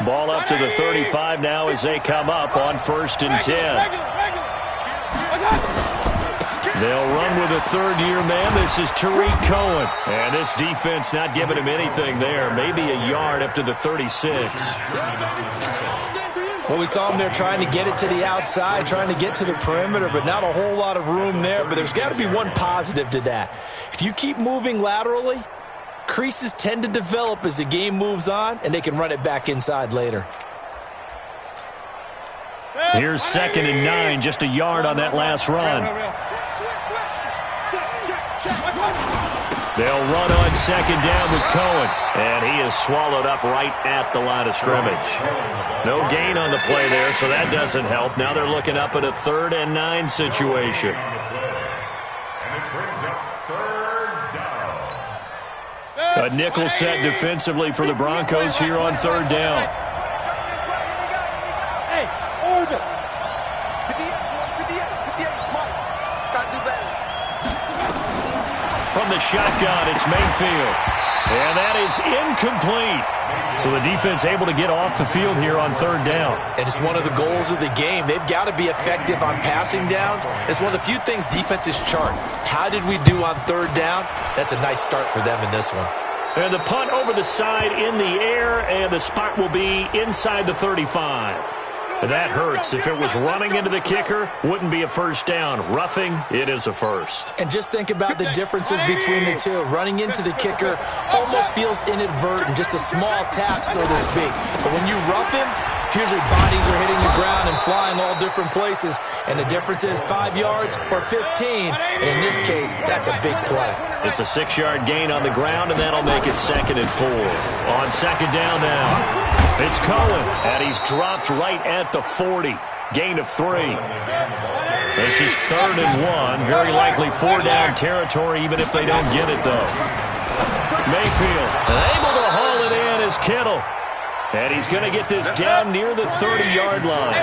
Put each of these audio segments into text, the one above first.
Ball up to the 35 now as they come up on 1st and 10. They'll run with a third-year man. This is Tariq Cohen. And this defense not giving him anything there. Maybe a yard up to the 36. Well, we saw him there trying to get it to the outside, trying to get to the perimeter, but not a whole lot of room there. But there's got to be one positive to that. If you keep moving laterally, creases tend to develop as the game moves on, and they can run it back inside later. Here's 2nd and 9, just a yard on that last run. They'll run on 2nd down with Cohen, and he is swallowed up right at the line of scrimmage. No gain on the play there, so that doesn't help. Now they're looking up at a 3rd and 9 situation. A nickel set defensively for the Broncos here on 3rd down. From the shotgun, it's Mayfield. And that is incomplete. So the defense able to get off the field here on 3rd down. And it's one of the goals of the game. They've got to be effective on passing downs. It's one of the few things defenses chart. How did we do on 3rd down? That's a nice start for them in this one. And the punt over the side in the air, and the spot will be inside the 35. That hurts. If it was running into the kicker, wouldn't be a 1st down. Roughing, it is a 1st. And just think about the differences between the two. Running into the kicker almost feels inadvertent, just a small tap, so to speak. But when you rough him, usually bodies are hitting the ground and flying all different places. And the difference is 5 yards or 15. And in this case, that's a big play. It's a 6-yard gain on the ground, and that'll make it 2nd and 4. On 2nd down now. It's Cohen, and he's dropped right at the 40. Gain of 3. This is 3rd and 1. Very likely 4-down territory, even if they don't get it, though. Mayfield able to haul it in as Kittle. And he's going to get this down near the 30-yard line.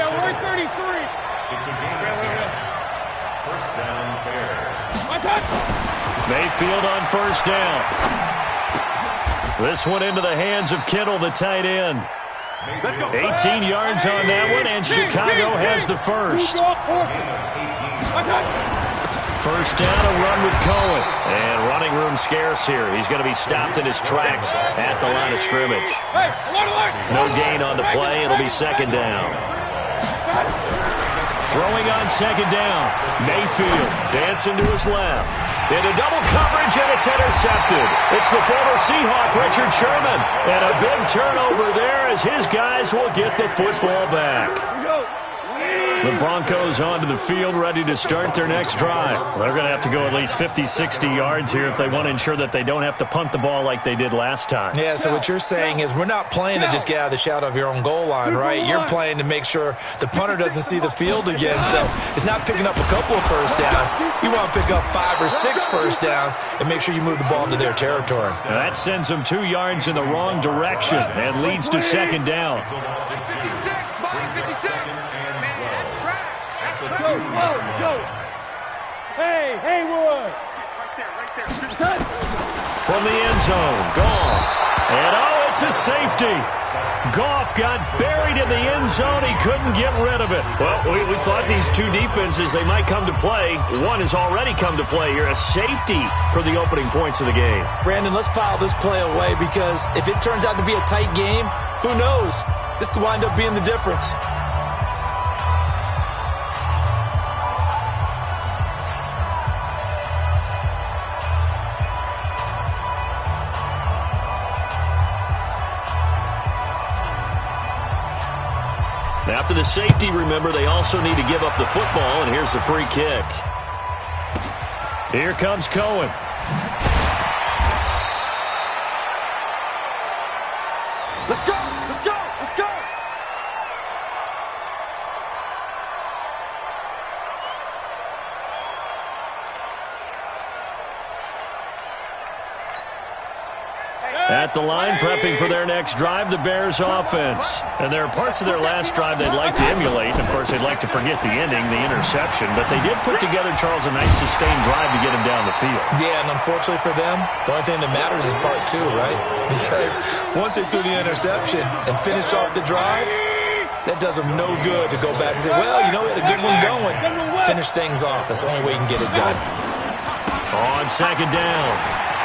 Mayfield on 1st down. This one into the hands of Kittle, the tight end. 18 yards on that one, and Chicago has the 1st. 1st down, a run with Cohen. And running room scarce here. He's going to be stopped in his tracks at the line of scrimmage. No gain on the play. It'll be 2nd down. Throwing on 2nd down. Mayfield dancing to his left. Into double coverage, and it's intercepted. It's the former Seahawk, Richard Sherman. And a big turnover there as his guys will get the football back. The Broncos onto the field, ready to start their next drive. They're going to have to go at least 50, 60 yards here if they want to ensure that they don't have to punt the ball like they did last time. Yeah, so what you're saying is we're not playing to just get out of the shadow of your own goal line, right? You're playing to make sure the punter doesn't see the field again. So it's not picking up a couple of 1st downs. You want to pick up 5 or 6 1st downs and make sure you move the ball into their territory. Now that sends them 2 yards in the wrong direction and leads to 2nd down. 56. Go. Hey, Haywood. Right there. From the end zone, Goff. And it's a safety. Goff got buried in the end zone. He couldn't get rid of it. Well, we thought these two defenses, they might come to play. One has already come to play here. A safety for the opening points of the game. Brandon, let's file this play away because if it turns out to be a tight game, who knows? This could wind up being the difference. After the safety, remember, they also need to give up the football, and here's the free kick. Here comes Cohen. Let's go! Let's go! Let's go! At the line, prepping for their next drive, the Bears offense. And there are parts of their last drive they'd like to emulate. And, of course, they'd like to forget the ending, the interception. But they did put together, Charles, a nice sustained drive to get him down the field. Yeah, and unfortunately for them, the only thing that matters is part two, right? Because once they threw the interception and finished off the drive, that does them no good to go back and say, well, you know, we had a good one going. Finish things off. That's the only way you can get it done. On second down,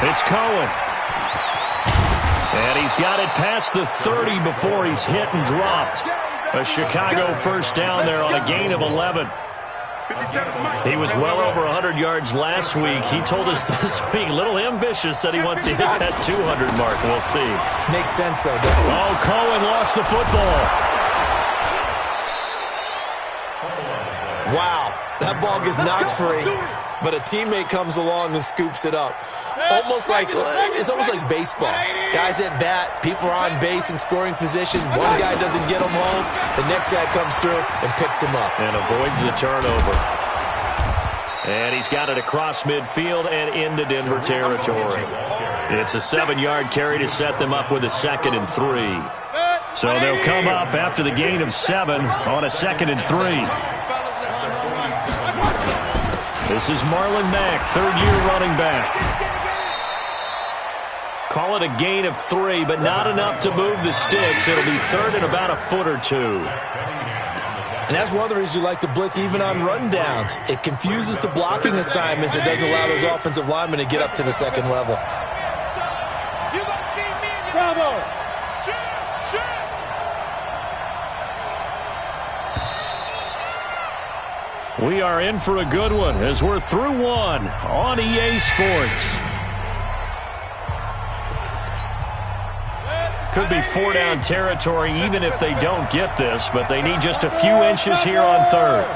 it's Cohen. And he's got it past the 30 before he's hit and dropped. A Chicago first down there on a gain of 11. He was well over 100 yards last week. He told us this week, a little ambitious, said he wants to hit that 200 mark. We'll see. Makes sense, though, doesn't it? Oh, Cohen lost the football. Wow, that ball gets knocked free, but a teammate comes along and scoops it up. It's almost like baseball. Guys at bat, people are on base in scoring position. One guy doesn't get him home. The next guy comes through and picks him up. And avoids the turnover. And he's got it across midfield and into Denver territory. It's a 7-yard carry to set them up with a 2nd and 3. So they'll come up after the gain of 7 on a 2nd and 3. This is Marlon Mack, third-year running back. Call it a gain of 3, but not enough to move the sticks. It'll be 3rd and about a foot or 2. And that's one of the reasons you like to blitz even on rundowns. It confuses the blocking assignments. It doesn't allow those offensive linemen to get up to the second level. Bravo! We are in for a good one as we're through one on EA Sports. Could be 4-down territory even if they don't get this, but they need just a few inches here on 3rd.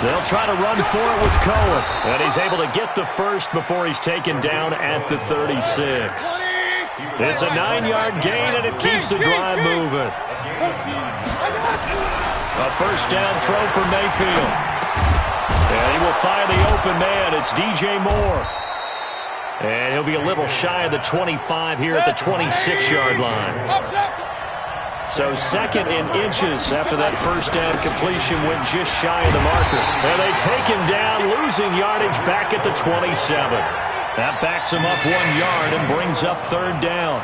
They'll try to run for it with Cohen, and he's able to get the first before he's taken down at the 36. It's a 9-yard gain, and it keeps the drive moving. A first down throw for Mayfield. And he will find the open man. It's DJ Moore. And he'll be a little shy of the 25 here at the 26-yard line. So 2nd in inches after that first down completion went just shy of the marker. And they take him down, losing yardage back at the 27. That backs him up 1 yard and brings up 3rd down.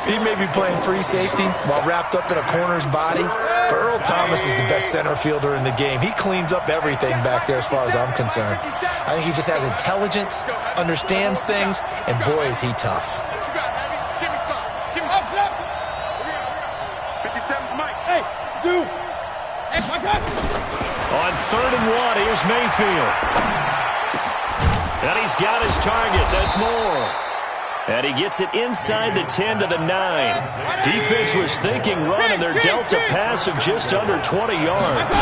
He may be playing free safety while wrapped up in a corner's body. But Earl Thomas is the best center fielder in the game. He cleans up everything back there as far as I'm concerned. I think he just has intelligence, understands things, and boy, is he tough. On 3rd and 1, here's Mayfield. And he's got his target. That's Moore. And he gets it inside the 10 to the 9. Defense was thinking run, and they're dealt a pass of just under 20 yards.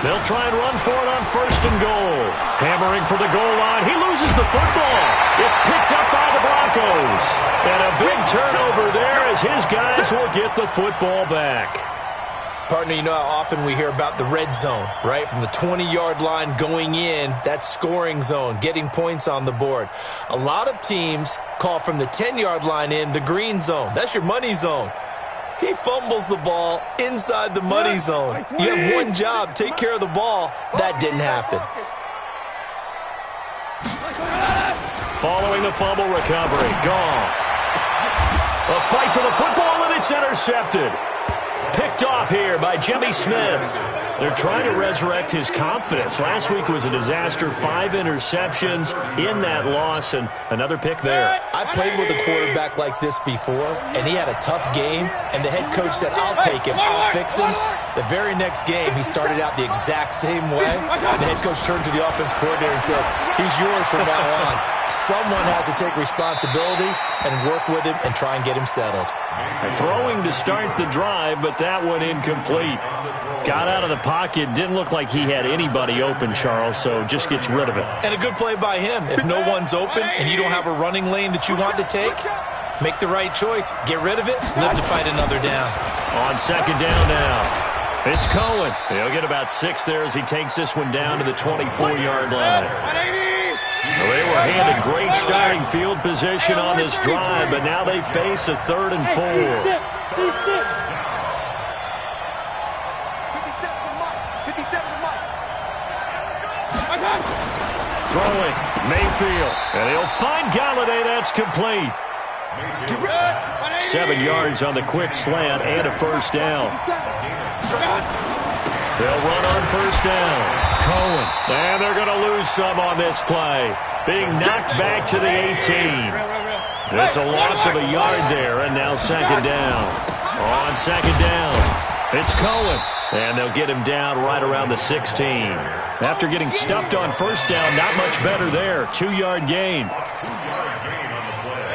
They'll try and run for it on 1st and goal. Hammering for the goal line. He loses the football. It's picked up by the Broncos. And a big turnover there as his guys will get the football back. Partner, you know how often we hear about the red zone, right? From the 20-yard line going in, that's scoring zone, getting points on the board. A lot of teams call from the 10-yard line in the green zone. That's your money zone. He fumbles the ball inside the money zone. You have one job, take care of the ball. That didn't happen. Following the fumble recovery, Goff. A fight for the football, and it's intercepted. Picked off here by Jimmy Smith. They're trying to resurrect his confidence. Last week was a disaster. 5 interceptions in that loss, and another pick there. I played with a quarterback like this before, and he had a tough game, and the head coach said, I'll take him, I'll fix him. The very next game, he started out the exact same way. The head coach turned to the offense coordinator and said, he's yours from now on. Someone has to take responsibility and work with him and try and get him settled. Throwing to start the drive, but that one incomplete. Got out of the pocket. Didn't look like he had anybody open, Charles, so just gets rid of it. And a good play by him. If no one's open and you don't have a running lane that you want to take, make the right choice. Get rid of it. Live to fight another down. On 2nd down now. It's Cohen. He'll get about 6 there as he takes this one down to the 24-yard line. Well, they were had a great starting field position on this drive, but now they face a 3rd and 4. Throwing, Mayfield, and he'll find Galladay. That's complete. 7 yards on the quick slant and a first down. They'll run on first down. Cohen, and they're going to lose some on this play. Being knocked back to the 18. It's a loss of a yard there, and now 2nd down. On 2nd down, it's Cohen. And they'll get him down right around the 16. After getting stuffed on first down, not much better there. 2-yard gain.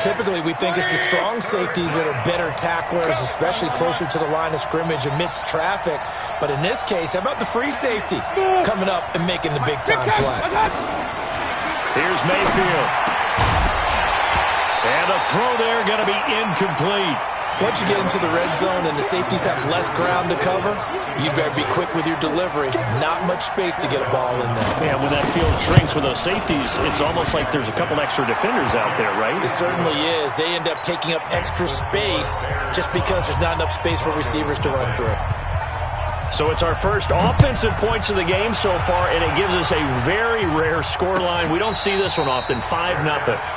Typically, we think it's the strong safeties that are better tacklers, especially closer to the line of scrimmage amidst traffic. But in this case, how about the free safety coming up and making the big-time play? Here's Mayfield. And the throw there going to be incomplete. Once you get into the red zone and the safeties have less ground to cover, you better be quick with your delivery. Not much space to get a ball in there. Yeah, when that field shrinks with those safeties, it's almost like there's a couple extra defenders out there, right? It certainly is. They end up taking up extra space just because there's not enough space for receivers to run through. So it's our first offensive points of the game so far, and it gives us a very rare scoreline. We don't see this one often, 5-0.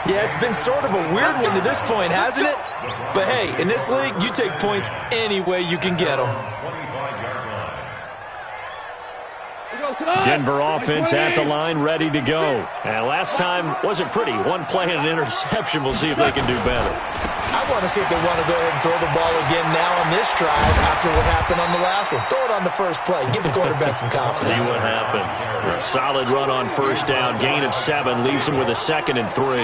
Yeah, it's been sort of a weird one to this point, hasn't it? But hey, in this league, you take points any way you can get them. Denver offense at the line, ready to go. And last time wasn't pretty. 1 play and an interception. We'll see if they can do better. I want to see if they want to go ahead and throw the ball again now on this drive after what happened on the last one. Throw it on the first play. Give the quarterback some confidence. See what happens. A solid run on first down. Gain of 7 leaves them with a 2nd and 3.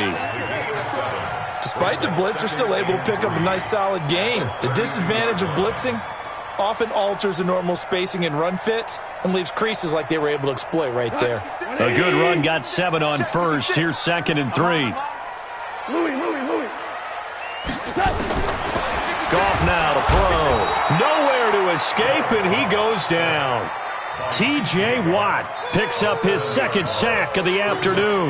Despite the blitz, they're still able to pick up a nice solid gain. The disadvantage of blitzing often alters the normal spacing and run fits and leaves creases like they were able to exploit right there. A good run, got 7 on first. Here's 2nd and 3. Goff now to throw. Nowhere to escape, and he goes down. T.J. Watt picks up his 2nd sack of the afternoon.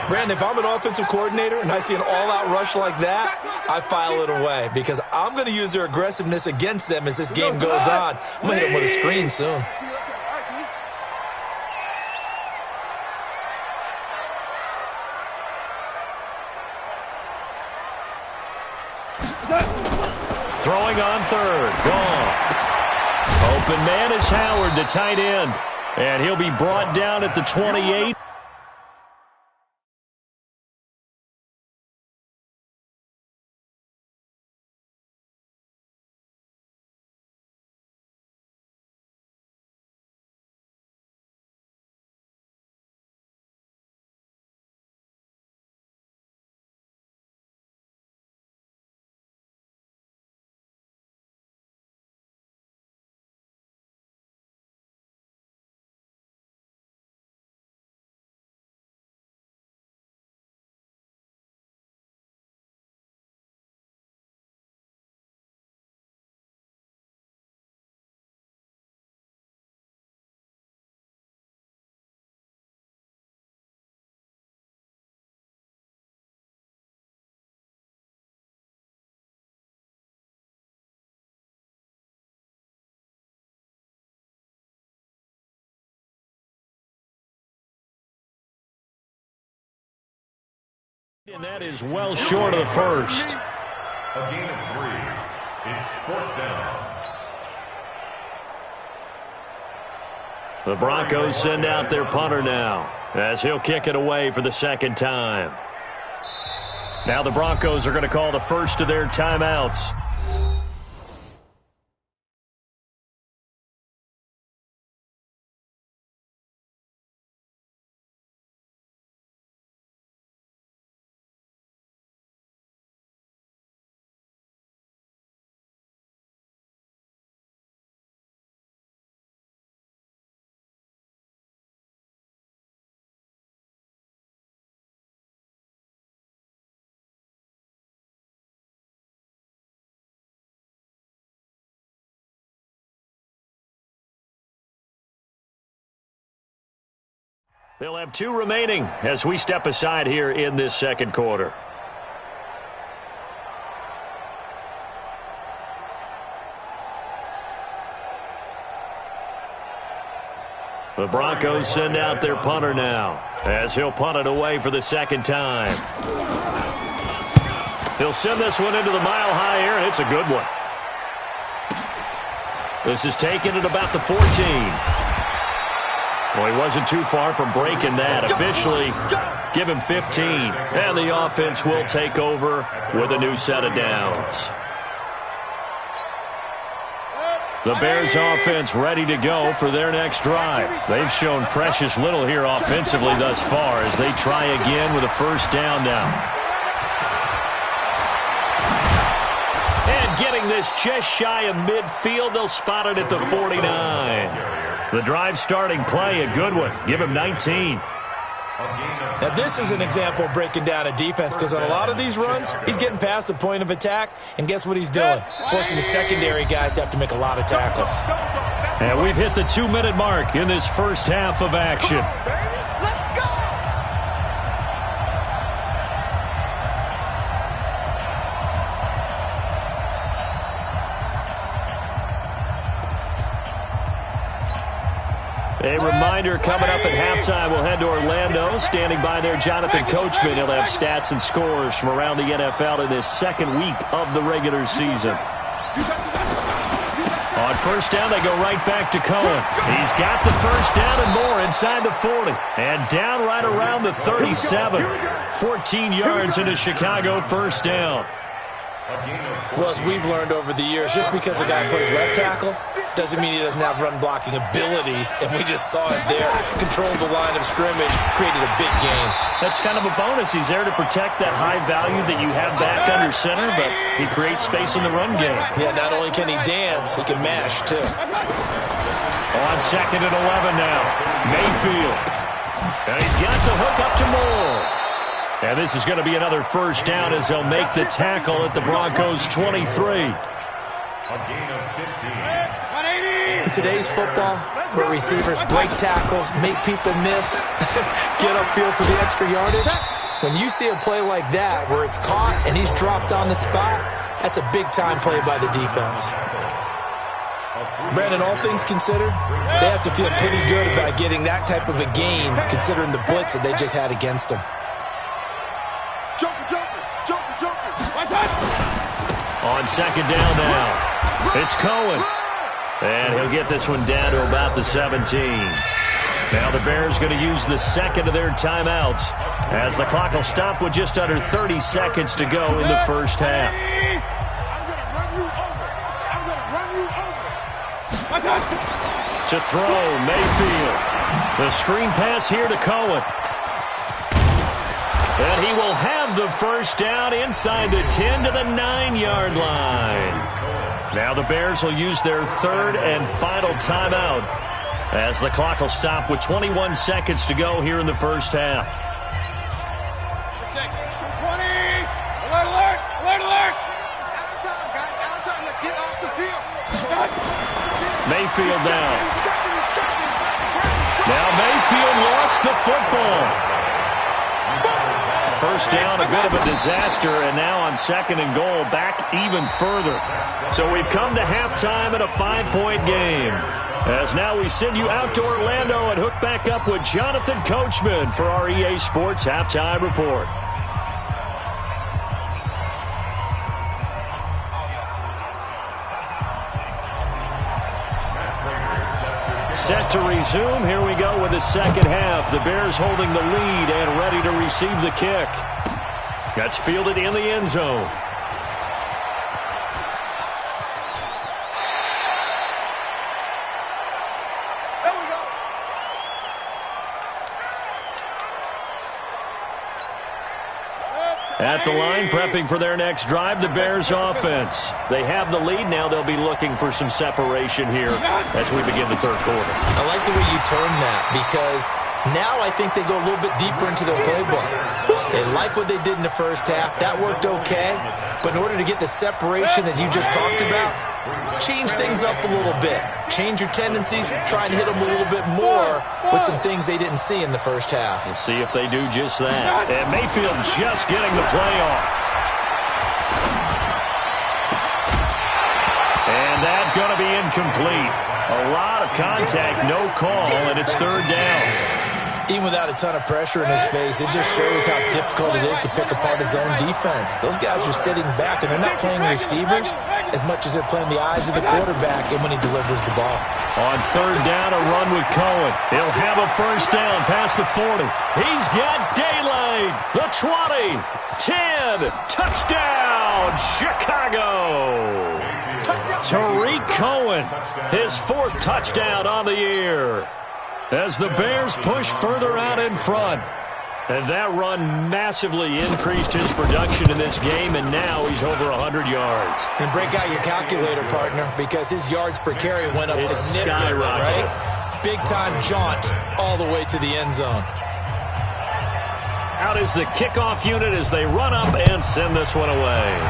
Brandon, if I'm an offensive coordinator and I see an all-out rush like that, I file it away because I'm going to use their aggressiveness against them as this game goes on. I'm going to hit them with a screen soon. Throwing on 3rd. Goff. Open man is Howard, the tight end. And he'll be brought down at the 28. And that is well short of the first. A gain of 3. It's 4th down. The Broncos send out their punter now as he'll kick it away for the 2nd time. Now the Broncos are going to call the first of their timeouts. They'll have 2 remaining as we step aside here in this second quarter. The Broncos send out their punter now as he'll punt it away for the second time. He'll send this one into the mile-high air, and it's a good one. This is taken at about the 14. Well, he wasn't too far from breaking that. Officially, give him 15. And the offense will take over with a new set of downs. The Bears offense ready to go for their next drive. They've shown precious little here offensively thus far as they try again with a first down now. And getting this just shy of midfield, they'll spot it at the 49. The drive starting play, a good one. Give him 19. Now, this is an example of breaking down a defense because on a lot of these runs, he's getting past the point of attack, and guess what he's doing? Forcing the secondary guys to have to make a lot of tackles. And we've hit the 2-minute mark in this first half of action. A reminder, coming up at halftime, we'll head to Orlando. Standing by there, Jonathan Coachman. He'll have stats and scores from around the NFL in this second week of the regular season. On first down, they go right back to Cohen. He's got the first down and more inside the 40. And down right around the 37. 14 yards into Chicago first down. Well, as we've learned over the years, just because a guy plays left tackle doesn't mean he doesn't have run-blocking abilities, and we just saw it there. Controlled the line of scrimmage, created a big game. That's kind of a bonus. He's there to protect that high value that you have back under center, but he creates space in the run game. Yeah, not only can he dance, he can mash, too. On second and 11 now, Mayfield. And he's got the hook up to Moore. And this is going to be another first down as they'll make the tackle at the Broncos' 23. In today's football, where receivers break tackles, make people miss, get upfield for the extra yardage, when you see a play like that where it's caught and he's dropped on the spot, that's a big-time play by the defense. Brandon, all things considered, they have to feel pretty good about getting that type of a gain considering the blitz that they just had against them. On second down now, it's Cohen. And he'll get this one down to about the 17. Now the Bears going to use the second of their timeouts as the clock will stop with just under 30 seconds to go in the first half. To throw, Mayfield. The screen pass here to Cohen. And he will have the first down inside the 10 to the 9-yard line. Now the Bears will use their third and final timeout as the clock will stop with 21 seconds to go here in the first half. Mayfield down. Now Mayfield lost the football. First down, a bit of a disaster, and now on second and goal, back even further. So we've come to halftime in a 5-point game. As now we send you out to Orlando and hook back up with Jonathan Coachman for our EA Sports Halftime Report. Set to resume. Here we go with the second half. The Bears holding the lead and ready to receive the kick. That's fielded in the end zone. At the line, prepping for their next drive, the Bears offense. They have the lead. Now they'll be looking for some separation here as we begin the third quarter. I like the way you term that because now I think they go a little bit deeper into their playbook. They like like what they did in the first half. That worked okay. But in order to get the separation that you just talked about, change things up a little bit. Change your tendencies, try and hit them a little bit more with some things they didn't see in the first half. We'll see if they do just that. And Mayfield just getting the play off. And that's going to be incomplete. A lot of contact, no call, and it's third down. Even without a ton of pressure in his face, it just shows how difficult it is to pick apart his own defense. Those guys are sitting back, and they're not playing receivers as much as they're playing the eyes of the quarterback and when he delivers the ball. On third down, a run with Cohen. He'll have a first down past the 40. He's got daylight. The 20, 10, touchdown, Chicago. Tariq Cohen, his fourth touchdown on the year, as the Bears push further out in front. And that run massively increased his production in this game, and now he's over 100 yards. And break out your calculator, partner, because his yards per carry went up significantly, right? Big-time jaunt all the way to the end zone. Out is the kickoff unit as they run up and send this one away.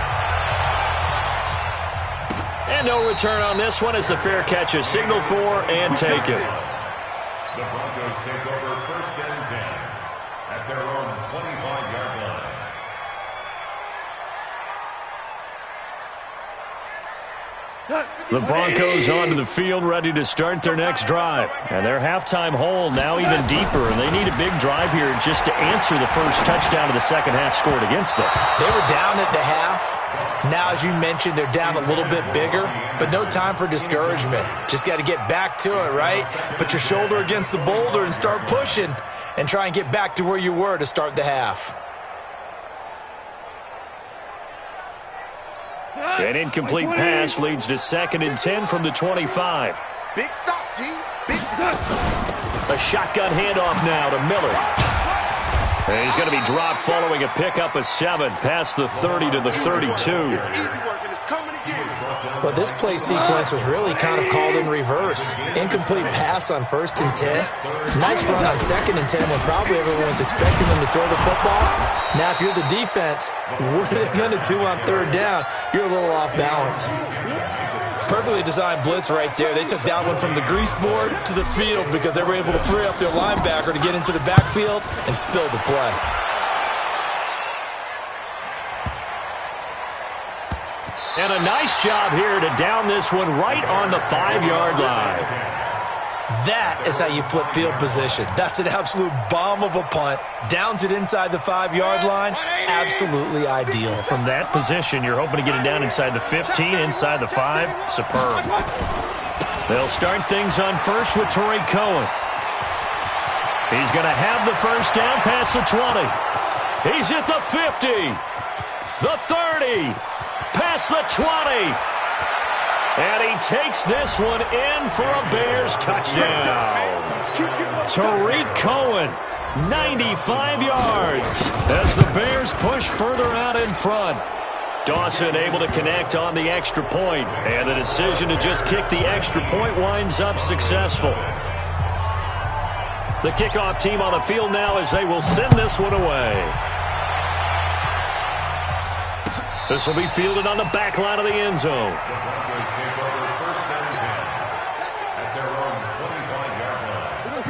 And no return on this one as the fair catch is signaled for and taken. The Broncos take over first and 10 at their own 25-yard line. The Broncos onto the field ready to start their next drive. And their halftime hole now even deeper, and they need a big drive here just to answer the first touchdown of the second half scored against them. They were down at the half. Now, as you mentioned, they're down a little bit bigger, but no time for discouragement. Just got to get back to it, right? Put your shoulder against the boulder and start pushing and try and get back to where you were to start the half. An incomplete pass leads to 2nd and 10 from the 25. Big stop, G. Big stop. A shotgun handoff now to Miller. And he's going to be dropped following a pickup of 7 past the 30 to the 32. It's easy work, and it's coming again. Well, this play sequence was really kind of called in reverse. Incomplete pass on 1st and 10. Nice run on 2nd and 10 when probably everyone's expecting them to throw the football. Now, if you're the defense, what are they going to do on 3rd down? You're a little off balance. Perfectly designed blitz right there. They took that one from the grease board to the field because they were able to free up their linebacker to get into the backfield and spill the play. And a nice job here to down this one right on the 5-yard line. That is how you flip field position. That's an absolute bomb of a punt. Downs it inside the 5-yard line. Absolutely ideal. From that position, you're hoping to get it down inside the 15, inside the 5. Superb. They'll start things on first with Tariq Cohen. He's going to have the first down past the 20. He's at the 50, the 30, past the 20. And he takes this one in for a Bears touchdown. Tariq Cohen, 95 yards as the Bears push further out in front. Dawson able to connect on the extra point, and the decision to just kick the extra point winds up successful. The kickoff team on the field now as they will send this one away. This will be fielded on the back line of the end zone.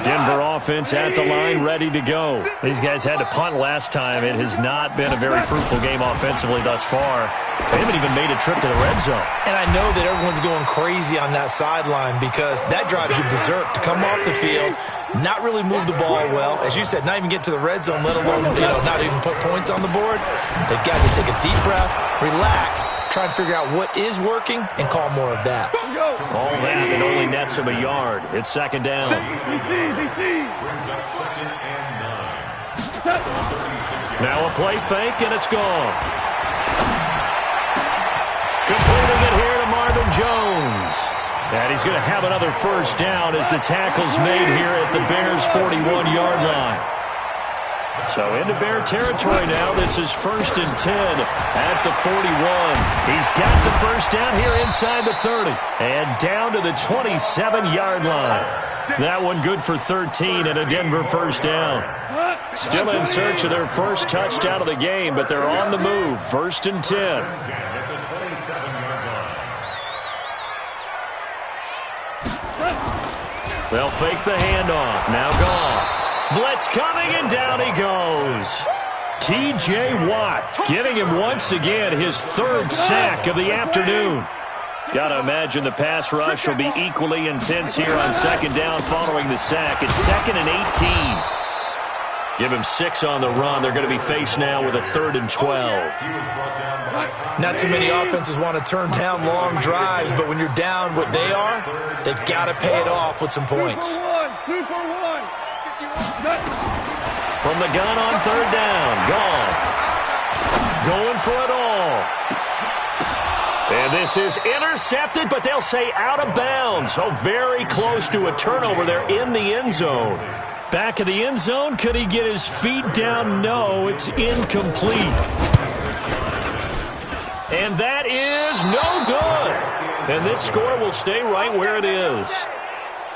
Denver offense at the line, ready to go. These guys had to punt last time. It has not been a very fruitful game offensively thus far. They haven't even made a trip to the red zone. And I know that everyone's going crazy on that sideline because that drives you berserk to come off the field, not really move the ball well. As you said, not even get to the red zone, let alone not even put points on the board. They've got to just take a deep breath, relax, try and figure out what is working, and call more of that. All that and only nets him a yard. It's 2nd down. Now a play fake, and it's gone. Completing it here to Marvin Jones. And he's going to have another first down as the tackle's made here at the Bears' 41-yard line. So into Bear territory now. This is 1st and 10 at the 41. He's got the first down here inside the 30 and down to the 27-yard line. That one good for 13 and a Denver first down. Still in search of their first touchdown of the game, but they're on the move. 1st and 10. They'll fake the handoff. Now Goff. Blitz coming, and down he goes. T.J. Watt getting him once again his 3rd sack of the afternoon. Got to imagine the pass rush will be equally intense here on 2nd down following the sack. It's 2nd and 18. Give him 6 on the run. They're going to be faced now with a 3rd and 12. Not too many offenses want to turn down long drives, but when you're down what they are, they've got to pay it off with some points. From the gun on 3rd down, Goff going for it all. And this is intercepted, but they'll say out of bounds. So very close to a turnover there in the end zone. Back of the end zone, could he get his feet down? No, it's incomplete. And that is no good. And this score will stay right where it is.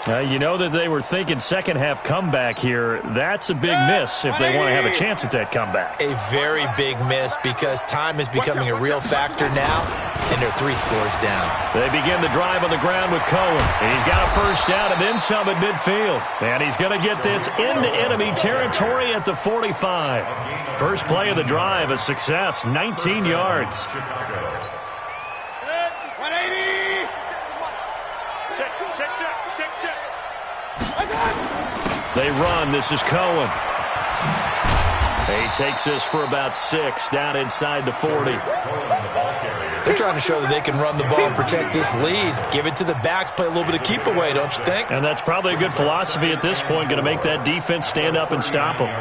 You know that they were thinking second half comeback here. That's a big miss if they want to have a chance at that comeback. A very big miss because time is becoming a real factor now, and they're 3 scores down. They begin the drive on the ground with Cohen. And he's got a first down and then some at midfield. And he's going to get this into enemy territory at the 45. First play of the drive, a success, 19 yards. They run. This is Cohen. He takes this for about 6 down inside the 40. They're trying to show that they can run the ball and protect this lead. Give it to the backs, play a little bit of keep away, don't you think? And that's probably a good philosophy at this point, going to make that defense stand up and stop them.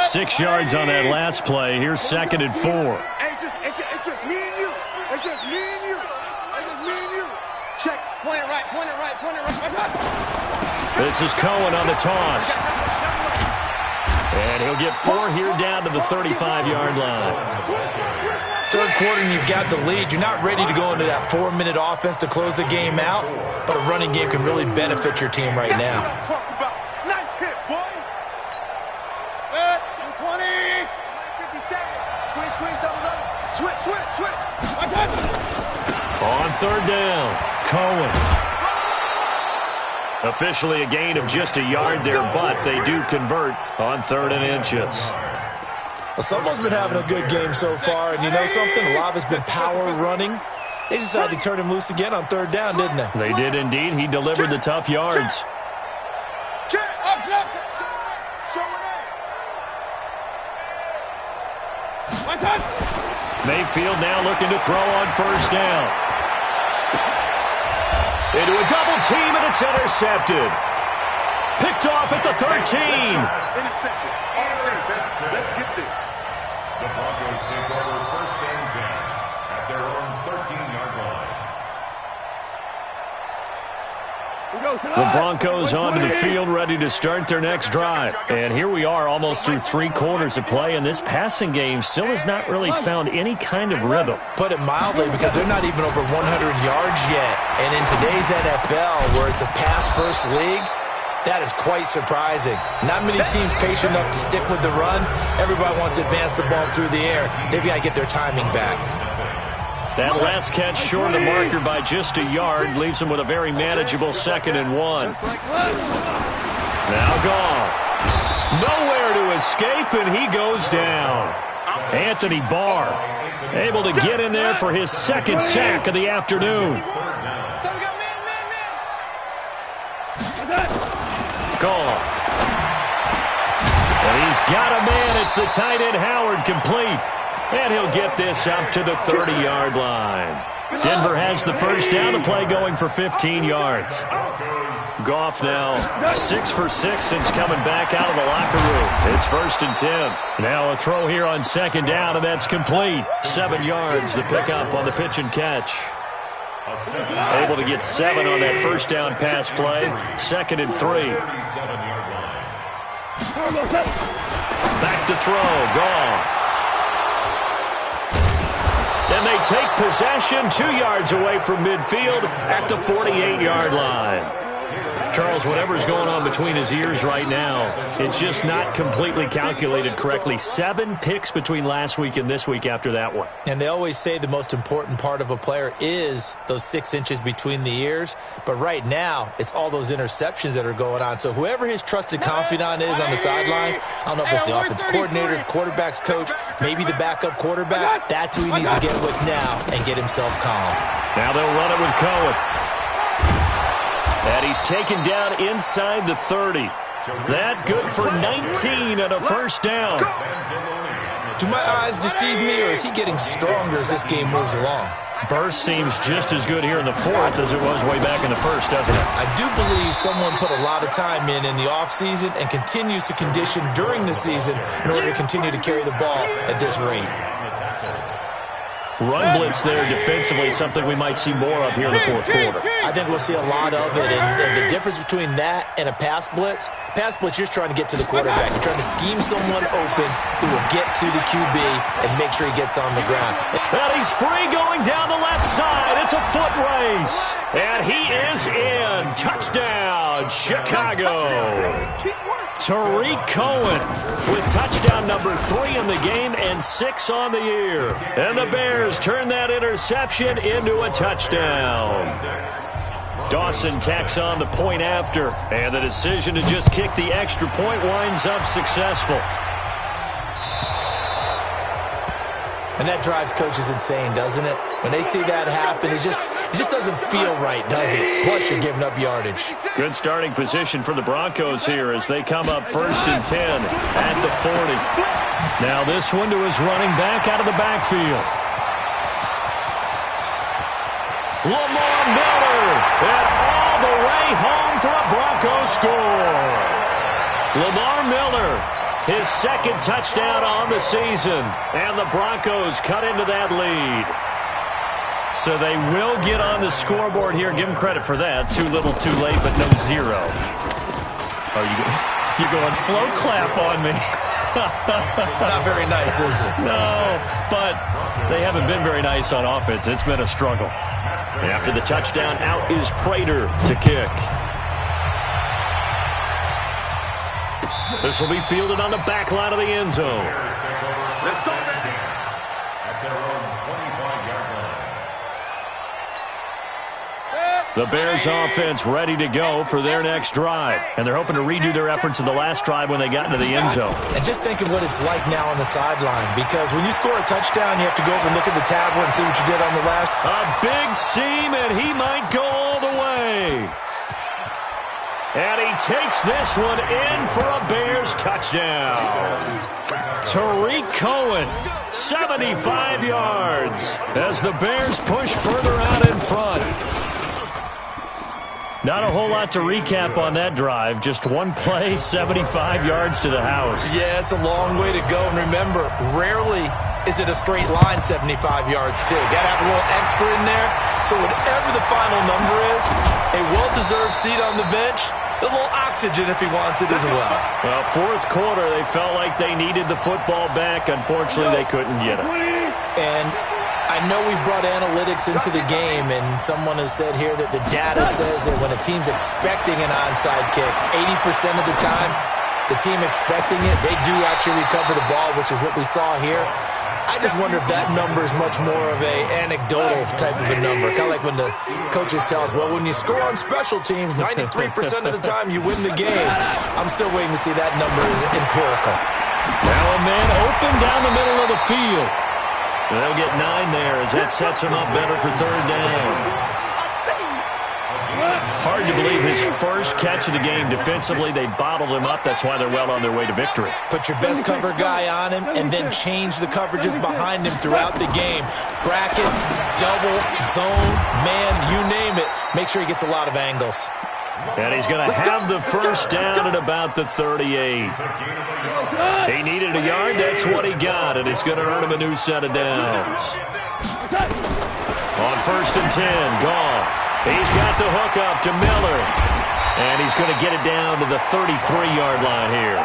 Six yards on that last play. Here's 2nd and 4. It's just me and you. It's just me and you. It's just me and you. Check. Point it right. This is Cohen on the toss. And he'll get 4 here down to the 35-yard line. 3rd quarter and you've got the lead. You're not ready to go into that 4-minute offense to close the game out, but a running game can really benefit your team right now. Nice hit, boy. 220. 50 seconds. Squeeze, double. Switch. On 3rd down, Cohen. Officially a gain of just a yard there, but they do convert on 3rd and inches. Well, someone's been having a good game so far, and you know something? A lot of it's been power running. They decided to turn him loose again on 3rd down, didn't they? They did indeed. He delivered the tough yards. Mayfield now looking to throw on 1st down. Into a double team, and it's intercepted. Picked off at the 13. Interception. Let's get this. The Broncos take over 1st and 10 at their own 13-yard line. The Broncos onto the field, ready to start their next drive. And here we are almost through 3 quarters of play, and this passing game still has not really found any kind of rhythm. Put it mildly, because they're not even over 100 yards yet. And in today's NFL, where it's a pass-first league, that is quite surprising. Not many teams patient enough to stick with the run. Everybody wants to advance the ball through the air. They've got to get their timing back. That last catch short of the marker by just a yard leaves him with a very manageable 2nd and 1. Now Goff. Nowhere to escape, and he goes down. Anthony Barr able to get in there for his 2nd sack of the afternoon. Goff. And he's got a man. It's the tight end Howard, complete. And he'll get this up to the 30-yard line. Denver has the first down, the play going for 15 yards. Goff now 6 for 6 since coming back out of the locker room. It's 1st and 10. Now a throw here on 2nd down, and that's complete. 7 yards, the pickup on the pitch and catch. Able to get 7 on that first down pass play. 2nd and 3. Back to throw, Goff. And they take possession 2 yards away from midfield at the 48-yard line. Charles, whatever's going on between his ears right now, it's just not completely calculated correctly. 7 picks between last week and this week after that one. And they always say the most important part of a player is those 6 inches between the ears. But right now, it's all those interceptions that are going on. So whoever his trusted confidant is on the sidelines, I don't know if it's the offensive coordinator, the quarterback's coach, maybe the backup quarterback, that's who he needs to get with now and get himself calm. Now they'll run it with Cohen. And he's taken down inside the 30. That good for 19 and a first down. Do my eyes deceive me, or is he getting stronger as this game moves along? Burst seems just as good here in the fourth as it was way back in the first, doesn't it? I do believe someone put a lot of time in the offseason and continues to condition during the season in order to continue to carry the ball at this rate. Run blitz there defensively, something we might see more of here in the fourth quarter. I think we'll see a lot of it, and the difference between that and a pass blitz, you're just trying to get to the quarterback. You're trying to scheme someone open who will get to the QB and make sure he gets on the ground. And he's free going down the left side. It's a foot race. And he is in. Touchdown, Chicago. Tariq Cohen with touchdown number 3 in the game and 6 on the year. And the Bears turn that interception into a touchdown. Dawson tacks on the point after, and the decision to just kick the extra point winds up successful. And that drives coaches insane, doesn't it? When they see that happen, it just doesn't feel right, does it? Plus, you're giving up yardage. Good starting position for the Broncos here as they come up 1st and 10 at the 40. Now this one to his running back out of the backfield. Lamar Miller, and all the way home for a Broncos score. Lamar Miller, his 2nd touchdown on the season, and the Broncos cut into that lead. So they will get on the scoreboard here. Give them credit for that. Too little, too late, but no 0. Oh, you're going slow clap on me. Not very nice, is it? No, but they haven't been very nice on offense. It's been a struggle. After the touchdown, out is Prater to kick. This will be fielded on the back line of the end zone. Let's go, at their own 25-yard line. The Bears offense ready to go for their next drive. And they're hoping to redo their efforts in the last drive when they got into the end zone. And just think of what it's like now on the sideline, because when you score a touchdown, you have to go over and look at the tablet and see what you did on the last. A big seam, and he might go all the way. And he takes this one in for a Bears touchdown. Tariq Cohen, 75 yards, as the Bears push further out in front. Not a whole lot to recap on that drive. Just one play, 75 yards to the house. Yeah, it's a long way to go. And remember, rarely is it a straight line 75 yards, too. Got to have a little extra in there. So whatever the final number is, a well-deserved seat on the bench, a little oxygen if he wants it as well. Well, fourth quarter, they felt like they needed the football back. Unfortunately, they couldn't get it. And I know we brought analytics into the game, and someone has said here that the data says that when a team's expecting an onside kick, 80% of the time, the team expecting it, they do actually recover the ball, which is what we saw here. I just wonder if that number is much more of a anecdotal type of a number. Kind of like when the coaches tell us, well, when you score on special teams, 93% of the time you win the game. I'm still waiting to see that number is empirical. Now a man open down the middle of the field. They'll get 9 there as that sets him up better for 3rd down. Hard to believe his first catch of the game. Defensively, they bottled him up. That's why they're well on their way to victory. Put your best cover guy on him and then change the coverages behind him throughout the game. Brackets, double, zone, man, you name it. Make sure he gets a lot of angles. And he's going to have the first down at about the 38. He needed a yard. That's what he got, and it's going to earn him a new set of downs. On 1st and 10, Goff. He's got the hook up to Miller. And he's going to get it down to the 33-yard line here.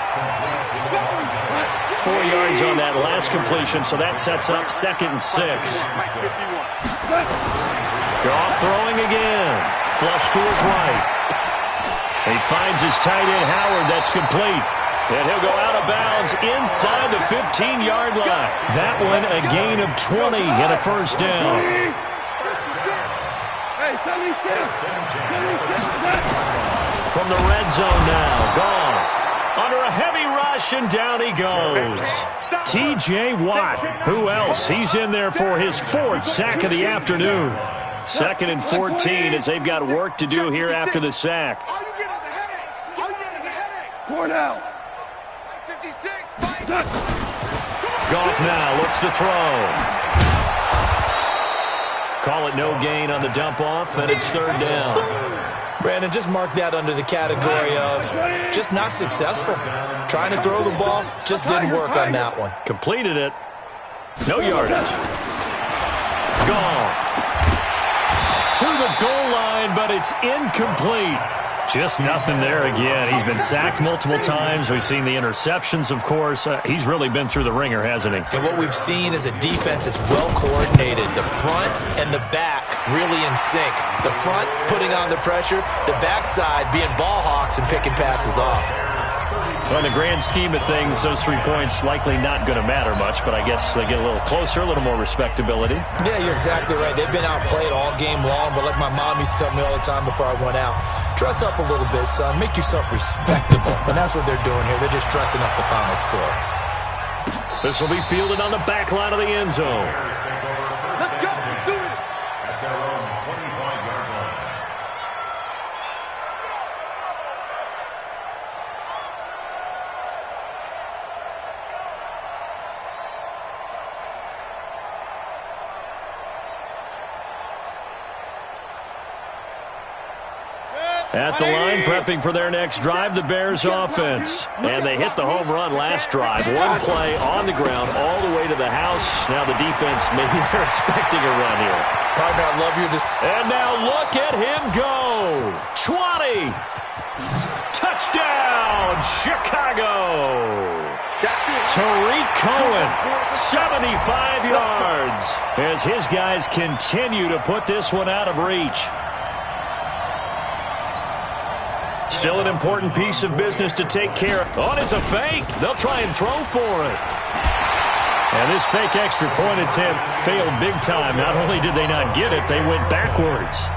4 yards on that last completion, so that sets up 2nd and 6. Goff throwing again. Flush to his right. He finds his tight end, Howard. That's complete. And he'll go out of bounds inside the 15-yard line. That one a gain of 20 and a first down. From the red zone now, Goff. Under a heavy rush, and down he goes. T.J. Watt. Who else? He's in there for his 4th sack of the afternoon. 2nd and 14 as they've got work to do here after the sack. All you get is a headache. All you get is a headache. 4 down. 56. Goff now looks to throw. Call it no gain on the dump off, and it's 3rd down. Brandon, just mark that under the category of just not successful. Trying to throw the ball, just didn't work on that one. Completed it. No yardage. Goff to the goal line, but it's incomplete. Just nothing there again. He's been sacked multiple times. We've seen the interceptions, of course. He's really been through the ringer, hasn't he? And what we've seen is a defense that's well coordinated. The front and the back really in sync. The front putting on the pressure, the backside being ball hawks and picking passes off. Well, in the grand scheme of things, those 3 points likely not going to matter much, but I guess they get a little closer, a little more respectability. Yeah, you're exactly right. They've been outplayed all game long, but like my mom used to tell me all the time before I went out, dress up a little bit, son. Make yourself respectable. And that's what they're doing here. They're just dressing up the final score. This will be fielded on the back line of the end zone. Let's go. Let's do it. At their own 25-yard line. At the line, prepping for their next drive, the Bears offense. And they hit the home run last drive. One play on the ground all the way to the house. Now the defense, maybe they're expecting a run here. Partner, I love you. And now look at him go. 20. Touchdown, Chicago. Tariq Cohen, 75 yards. As his guys continue to put this one out of reach. Still an important piece of business to take care of. Oh, and it's a fake. They'll try and throw for it. And this fake extra point attempt failed big time. Not only did they not get it, they went backwards.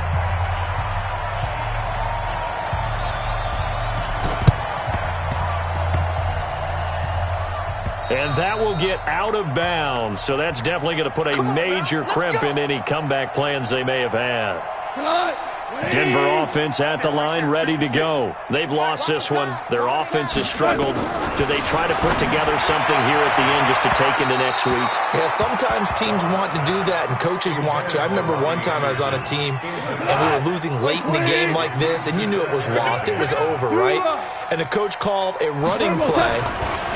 And that will get out of bounds. So that's definitely going to put a major crimp in any comeback plans they may have had. Denver offense at the line, ready to go. They've lost this one. Their offense has struggled. Do they try to put together something here at the end just to take into next week? Yeah, sometimes teams want to do that and coaches want to. I remember one time I was on a team and we were losing late in the game like this, and you knew it was lost. It was over, right? And the coach called a running play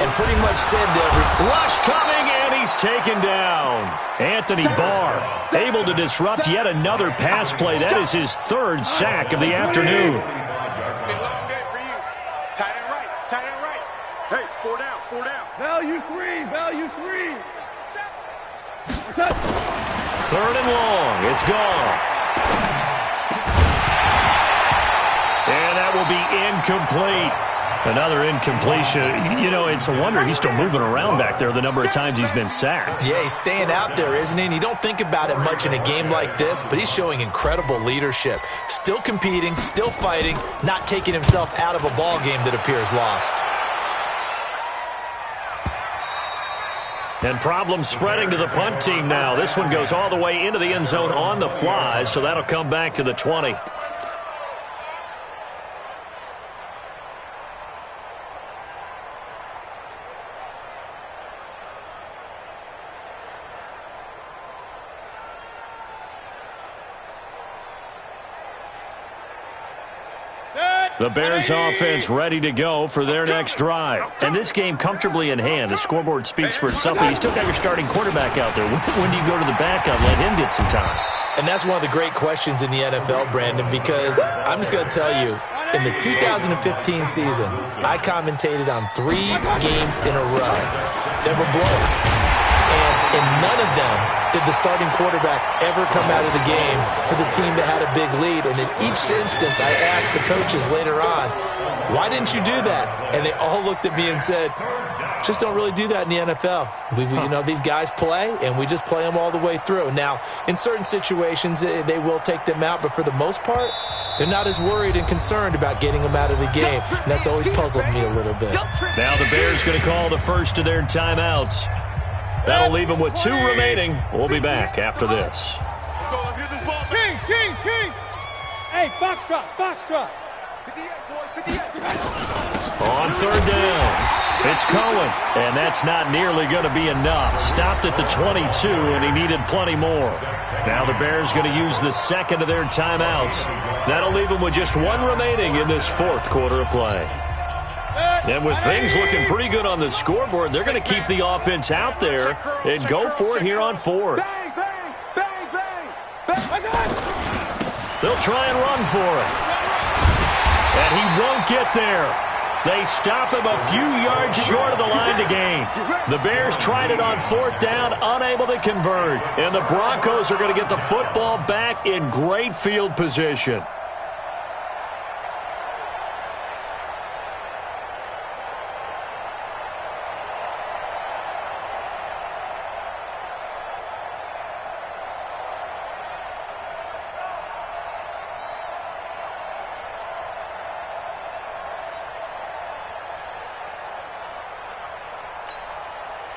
and pretty much said to rush coming, and he's taken down. Anthony Barr able to disrupt yet another pass play. That is his 3rd sack of the afternoon. It's been a long day for you. Tight end right. Tight end right. Hey, 4 down. 4 down. Value 3. Value 3. 3rd and long. It's gone. And that will be incomplete. Another incompletion. You know, it's a wonder he's still moving around back there the number of times he's been sacked. Yeah, he's staying out there, isn't he? And you don't think about it much in a game like this, but he's showing incredible leadership. Still competing, still fighting, not taking himself out of a ball game that appears lost. And problems spreading to the punt team now. This one goes all the way into the end zone on the fly, so that'll come back to the 20. The Bears offense ready to go for their next drive. And this game comfortably in hand. The scoreboard speaks for itself, but you still got your starting quarterback out there. When do you go to the backup and let him get some time? And that's one of the great questions in the NFL, Brandon, because I'm just going to tell you, in the 2015 season, I commentated on 3 games in a row that were blowouts. And in none of them did the starting quarterback ever come out of the game for the team that had a big lead. And in each instance, I asked the coaches later on, why didn't you do that? And they all looked at me and said, just don't really do that in the NFL. You know, these guys play, and we just play them all the way through. Now, in certain situations, they will take them out, but for the most part, they're not as worried and concerned about getting them out of the game, and that's always puzzled me a little bit. Now the Bears going to call the first of their timeouts. That'll leave them with 2 remaining. We'll be back after this. Let's go. Let's get this ball. King. Hey, Foxtrot. 50-yes, boys. 50-yes. On third down, it's Cohen, and that's not nearly going to be enough. Stopped at the 22, and he needed plenty more. Now the Bears going to use the second of their timeouts. That'll leave them with just 1 remaining in this fourth quarter of play. And with things looking pretty good on the scoreboard, they're going to keep the offense out there and go for it here on fourth. Bang, bang, bang, bang, bang. They'll try and run for it. And he won't get there. They stop him a few yards short of the line to gain. The Bears tried it on fourth down, unable to convert. And the Broncos are going to get the football back in great field position.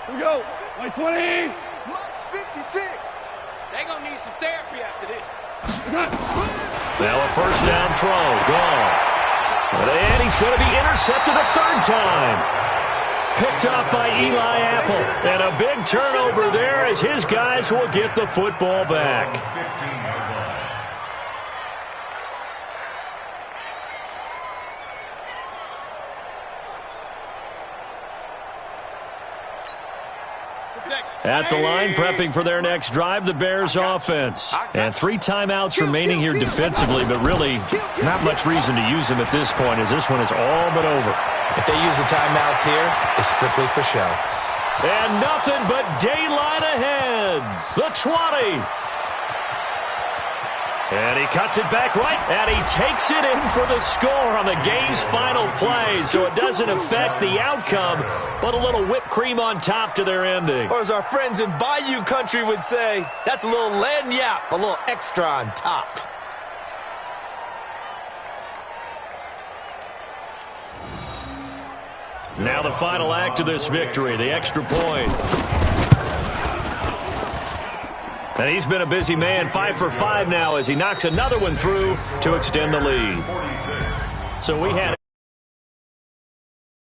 Here we go. 20. Mark's 56. They're going to need some therapy after this. Now a first down throw, gone. And he's going to be intercepted a third time. Picked off by Eli Apple. And a big turnover there as his guys will get the football back. 15-yard line. At the line, prepping for their next drive, the Bears offense. And 3 timeouts remaining here defensively, but really not much reason to use them at this point as this one is all but over. If they use the timeouts here, it's strictly for show. And nothing but daylight ahead. The 20. And he cuts it back right, and he takes it in for the score on the game's final play, so it doesn't affect the outcome, but a little whipped cream on top to their ending. Or as our friends in Bayou Country would say, that's a little lagniappe, a little extra on top. Now the final act of this victory, the extra point. And he's been a busy man, 5 for 5 now as he knocks another one through to extend the lead. So we had